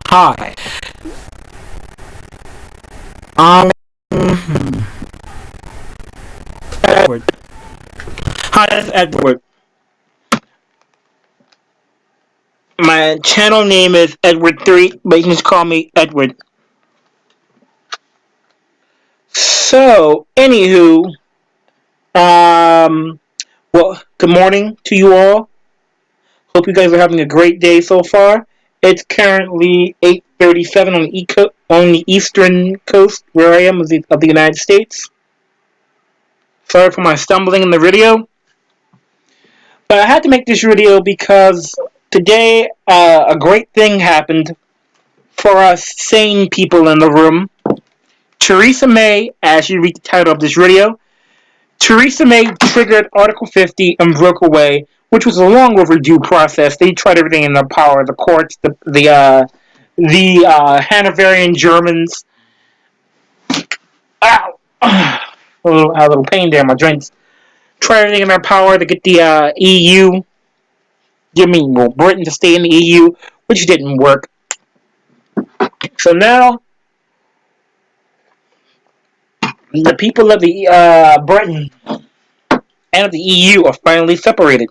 Hi. Um, Edward. Hi, that's Edward. My channel name is Edward3, but you can just call me Edward. So, anywho, um, well, good morning to you all. Hope you guys are having a great day so far. It's currently 8:37 on on the eastern coast where I am of the United States. Sorry for my stumbling in the video, but I had to make this video because today a great thing happened for us sane people in the room. Theresa May, as you read the title of this video, Theresa May triggered Article 50 and broke away, which was a long overdue process. They tried everything in their power, the courts, the Hanoverian Germans. Ow! A little pain there in my joints. Tried everything in their power to get the EU, Britain to stay in the EU, which didn't work. So now the people of the Britain and of the EU are finally separated.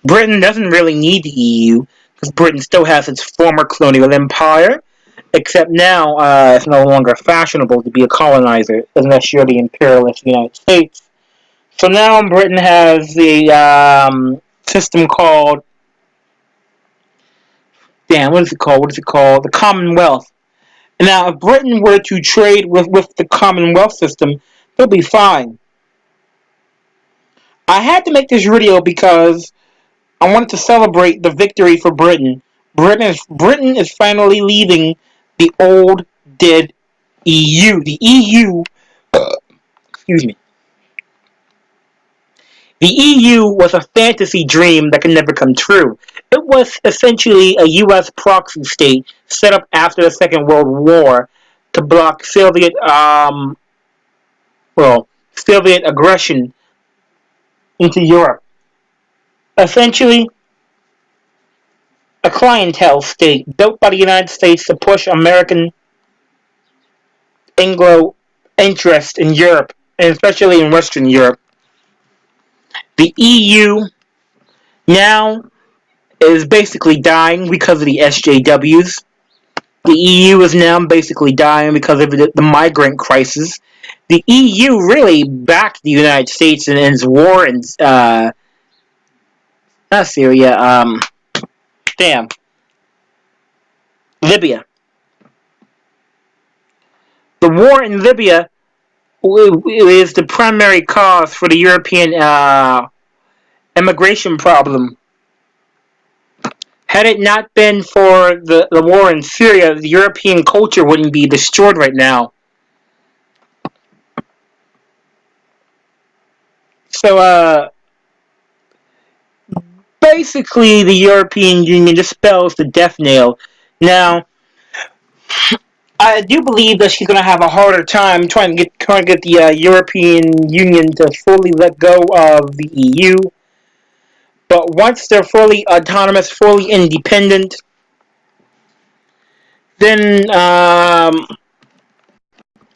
Britain doesn't really need the EU because Britain still has its former colonial empire, except now it's no longer fashionable to be a colonizer unless you're the imperialist United States. So now Britain has the system called, what is it called? What is it called? The Commonwealth. And now, if Britain were to trade with the Commonwealth system, they'll be fine. I had to make this video because I wanted to celebrate the victory for Britain. Britain is finally leaving the old, dead EU. The EU, excuse me. The EU was a fantasy dream that can never come true. It was essentially a US proxy state set up after the Second World War to block Soviet aggression into Europe. Essentially, a clientele state built by the United States to push American Anglo interest in Europe, and especially in Western Europe. The EU now is basically dying because of the SJWs. The EU is now basically dying because of the migrant crisis. The EU really backed the United States in its war in not Syria, Libya. The war in Libya is the primary cause for the European immigration problem. Had it not been for the war in Syria, the European culture wouldn't be destroyed right now. So, basically, the European Union dispels the death nail. Now, I do believe that she's going to have a harder time trying to get the European Union to fully let go of the EU. But once they're fully autonomous, fully independent, then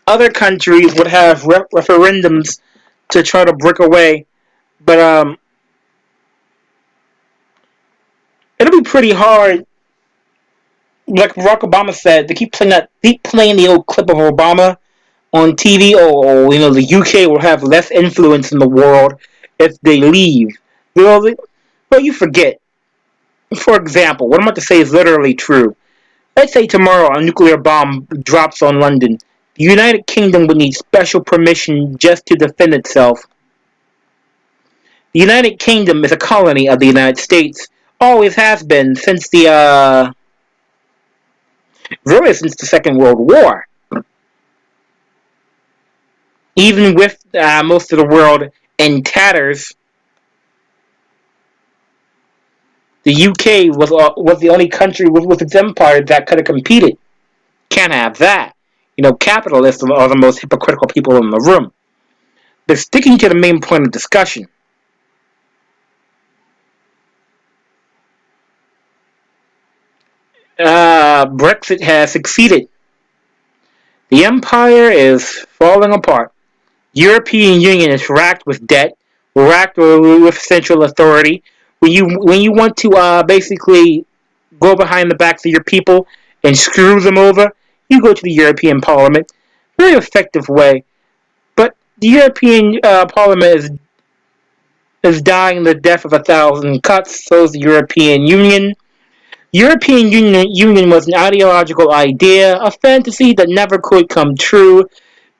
other countries would have referendums to try to break away. But it'll be pretty hard. Like Barack Obama said, to keep playing the old clip of Obama on TV, or the UK will have less influence in the world if they leave. Well, you forget. For example, what I'm about to say is literally true. Let's say tomorrow a nuclear bomb drops on London. The United Kingdom would need special permission just to defend itself. The United Kingdom is a colony of the United States. Always has been since since the Second World War. Even with most of the world in tatters, the UK was the only country with its empire that could have competed. Can't have that. Capitalists are the most hypocritical people in the room. But sticking to the main point of discussion, Brexit has succeeded. The empire is falling apart. European Union is racked with debt, racked with central authority. When you want to basically go behind the backs of your people and screw them over, you go to the European Parliament. Very effective way. But the European Parliament is dying the death of a thousand cuts. So is the European Union. Union was an ideological idea, a fantasy that never could come true.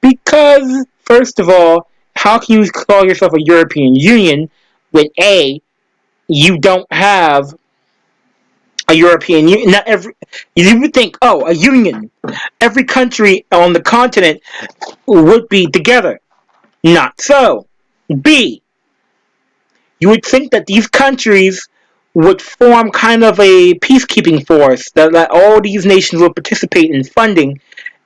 Because, first of all, how can you call yourself a European Union when A, you don't have a European Union? Not every, you would think, oh, a union. Every country on the continent would be together. Not so. B, you would think that these countries would form kind of a peacekeeping force that all these nations would participate in funding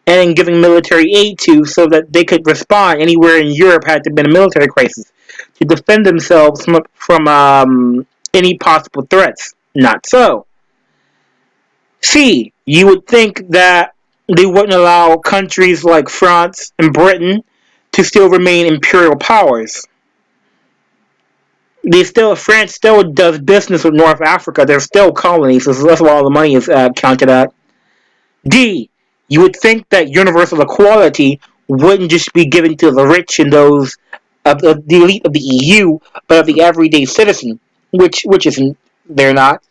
and in giving military aid to so that they could respond anywhere in Europe had there been a military crisis to defend themselves from any possible threats. Not so. C. You would think that they wouldn't allow countries like France and Britain to still remain imperial powers. France still does business with North Africa. They're still colonies, so that's why all the money is counted at. D. You would think that universal equality wouldn't just be given to the rich and those of the elite of the EU, but of the everyday citizen, which isn't. They're not.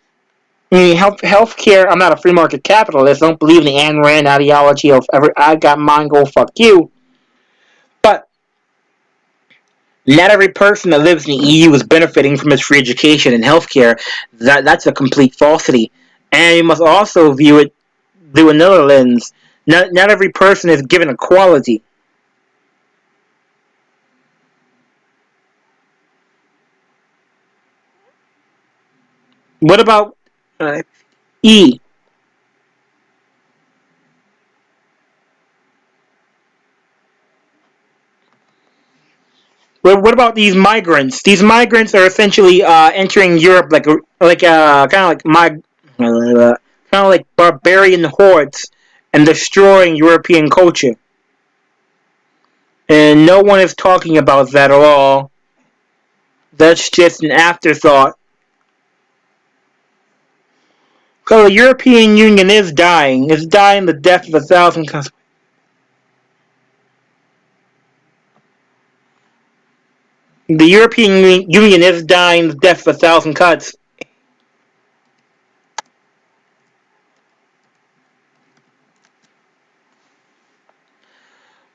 I mean, healthcare. I'm not a free market capitalist. I don't believe in the Ayn Rand ideology of I got mine, go fuck you. But not every person that lives in the EU is benefiting from its free education and healthcare. That's a complete falsity. And you must also view it through another lens. Not every person is given equality. What about E? What about these migrants? These migrants are essentially entering Europe like kind of like kind of like barbarian hordes and destroying European culture. And no one is talking about that at all. That's just an afterthought. So the European Union is dying. It's dying the death of a thousand countries. The European Union is dying the death of a thousand cuts.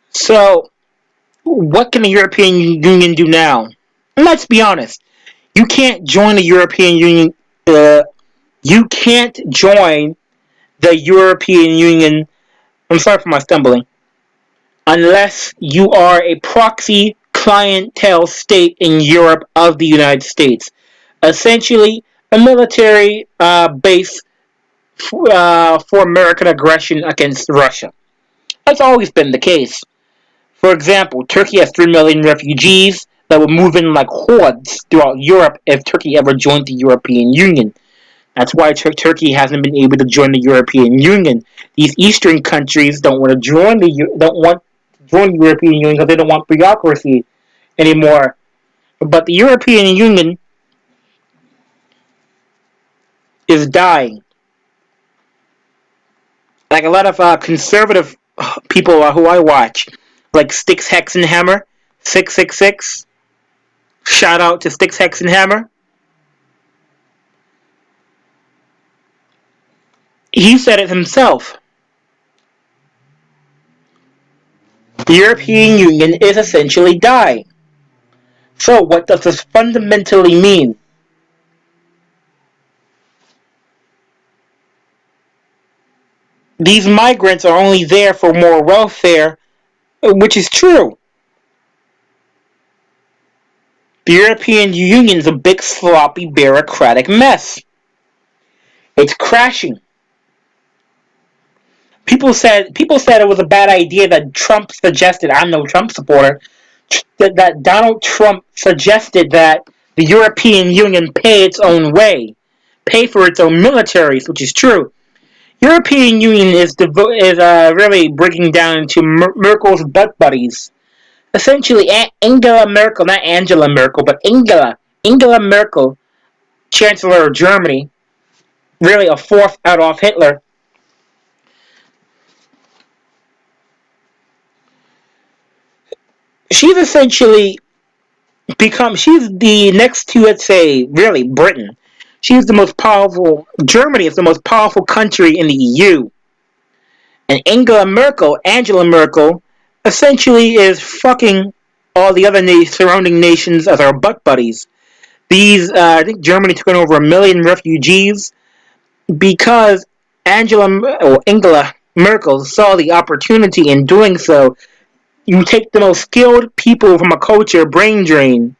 So, what can the European Union do now? Let's be honest. You can't join the European Union. You can't join the European Union. I'm sorry for my stumbling. Unless you are a proxy clientele state in Europe of the United States. Essentially, a military base for American aggression against Russia. That's always been the case. For example, Turkey has 3 million refugees that would move in like hordes throughout Europe if Turkey ever joined the European Union. That's why Turkey hasn't been able to join the European Union. These Eastern countries don't want to join the European Union because they don't want bureaucracy anymore. But the European Union is dying. Like a lot of conservative people who I watch, like Sticks Hexenhammer, 666. Shout out to Sticks Hexenhammer. He said it himself. The European Union is essentially dying. So, what does this fundamentally mean? These migrants are only there for more welfare, which is true. The European Union is a big, sloppy, bureaucratic mess. It's crashing. People said it was a bad idea that Trump suggested. I'm no Trump supporter. That Donald Trump suggested that the European Union pay its own way, pay for its own militaries, which is true. European Union is really breaking down into Merkel's butt buddies. Essentially, Angela Merkel, not Angela Merkel, but Angela Merkel, Chancellor of Germany, really a fourth out of Hitler. She's essentially she's the next to, let's say, really Britain. She's the most powerful. Germany is the most powerful country in the EU, and Angela Merkel, essentially is fucking all the other surrounding nations as our butt buddies. I think Germany took in over 1 million refugees because Angela Merkel saw the opportunity in doing so. You take the most skilled people from a culture brain drain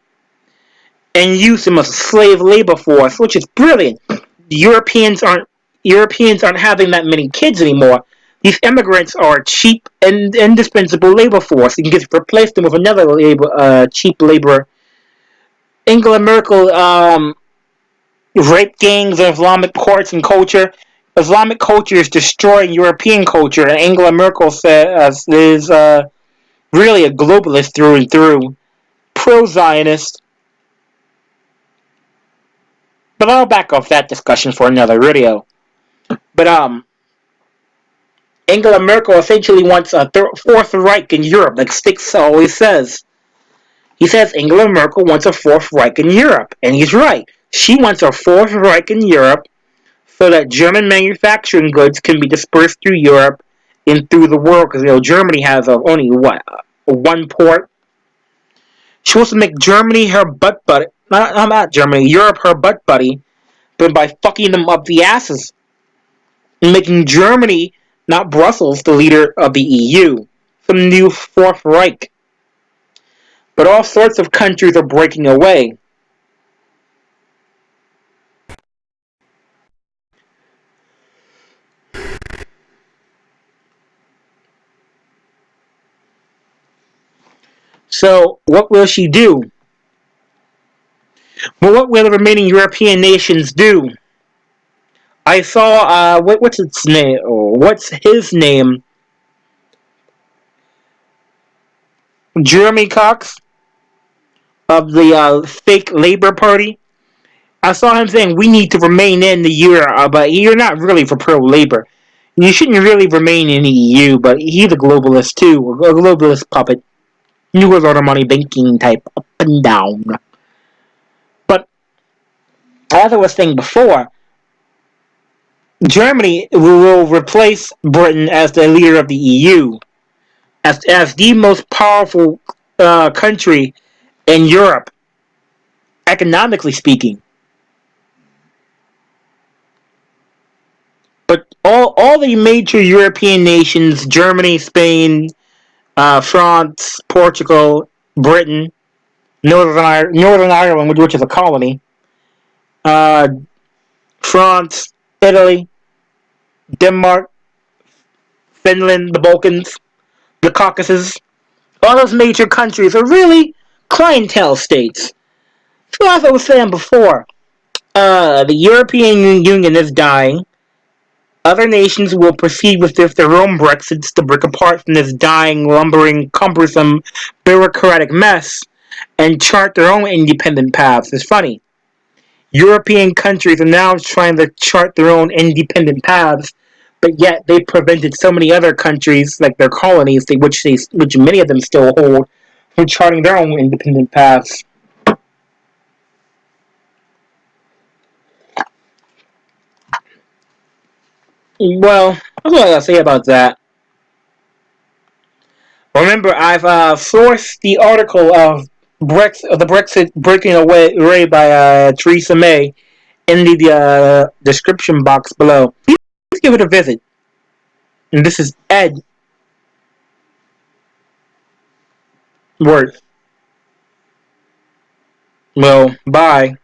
and use them as a slave labor force, which is brilliant. Europeans aren't having that many kids anymore. These immigrants are cheap and indispensable labor force. You can just replace them with another cheap labor. Angela Merkel rape gangs of Islamic courts and culture. Islamic culture is destroying European culture, and Angela Merkel is really a globalist through and through, pro-Zionist. But I'll back off that discussion for another video. But Angela Merkel essentially wants a fourth Reich in Europe, like Sticks always says. He says Angela Merkel wants a fourth Reich in Europe, and he's right. She wants a fourth Reich in Europe so that German manufacturing goods can be dispersed through Europe and through the world, because Germany has only one port. She wants to make Germany her butt buddy. Not Germany, Europe her butt buddy, but by fucking them up the asses and making Germany, not Brussels, the leader of the EU. Some new Fourth Reich. But all sorts of countries are breaking away. So, what will she do? Well, what will the remaining European nations do? I saw, what's its name? Oh, what's his name? Jeremy Cox of the fake Labour Party. I saw him saying we need to remain in the euro, but you're not really for pro-Labour. You shouldn't really remain in the EU, but he's a globalist too, a globalist puppet. New World of money banking type, up and down. But as I was saying before, Germany will replace Britain as the leader of the EU, as the most powerful country in Europe, economically speaking. But all the major European nations, Germany, Spain, France, Portugal, Britain, Northern Ireland, which is a colony, uh, France, Italy, Denmark, Finland, the Balkans, the Caucasus, all those major countries are really clientele states. So as I was saying before, the European Union is dying. Other nations will proceed with their own Brexits to break apart from this dying, lumbering, cumbersome, bureaucratic mess and chart their own independent paths. It's funny. European countries are now trying to chart their own independent paths, but yet they prevented so many other countries, like their colonies, which many of them still hold, from charting their own independent paths. Well, that's what I gotta say about that. Remember, I've sourced the article of the Brexit breaking away by Theresa May in the description box below. Please give it a visit. And this is Ed Worth. Well, bye.